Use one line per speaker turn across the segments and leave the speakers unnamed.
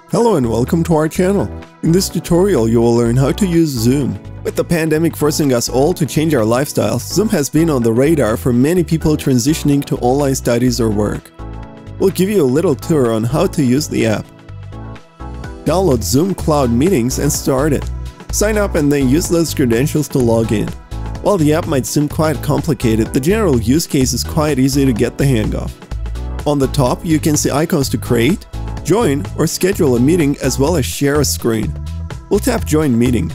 Hello and welcome to our channel. In this tutorial you will learn how to use Zoom. With the pandemic forcing us all to change our lifestyles, Zoom has been on the radar for many people transitioning to online studies or work. We'll give you a little tour on how to use the app. Download Zoom Cloud Meetings and start it. Sign up and then use those credentials to log in. While the app might seem quite complicated, the general use case is quite easy to get the hang of. On the top you can see icons to create, join or schedule a meeting as well as share a screen. We'll tap Join Meeting.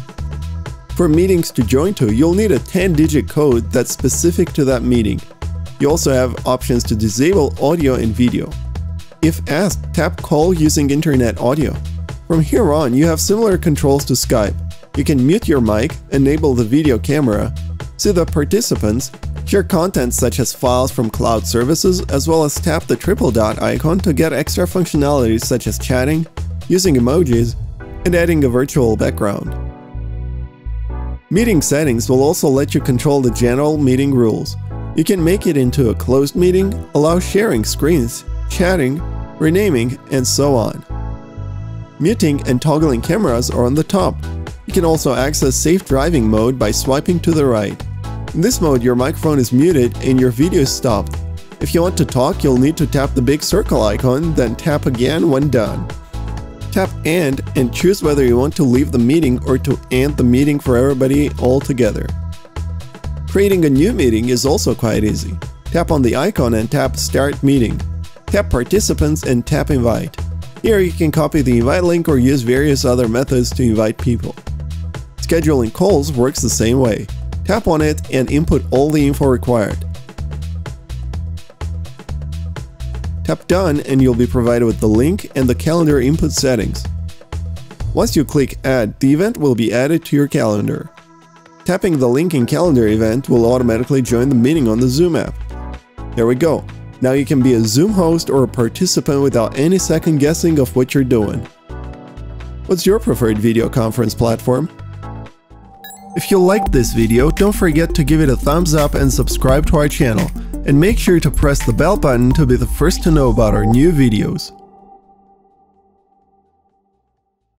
For meetings to join to, you'll need a 10-digit code that's specific to that meeting. You also have options to disable audio and video. If asked, tap Call using Internet Audio. From here on, you have similar controls to Skype. You can mute your mic, enable the video camera, see the participants, share content such as files from cloud services, as well as tap the triple dot icon to get extra functionalities such as chatting, using emojis, and adding a virtual background. Meeting settings will also let you control the general meeting rules. You can make it into a closed meeting, allow sharing screens, chatting, renaming, and so on. Muting and toggling cameras are on the top. You can also access safe driving mode by swiping to the right. In this mode, your microphone is muted and your video is stopped. If you want to talk, you'll need to tap the big circle icon, then tap again when done. Tap End and choose whether you want to leave the meeting or to end the meeting for everybody altogether. Creating a new meeting is also quite easy. Tap on the icon and tap Start Meeting. Tap Participants and tap Invite. Here you can copy the invite link or use various other methods to invite people. Scheduling calls works the same way. Tap on it and input all the info required. Tap Done and you'll be provided with the link and the calendar input settings. Once you click Add, the event will be added to your calendar. Tapping the link in Calendar event will automatically join the meeting on the Zoom app. There we go. Now you can be a Zoom host or a participant without any second guessing of what you're doing. What's your preferred video conference platform? If you liked this video, don't forget to give it a thumbs up and subscribe to our channel. And make sure to press the bell button to be the first to know about our new videos.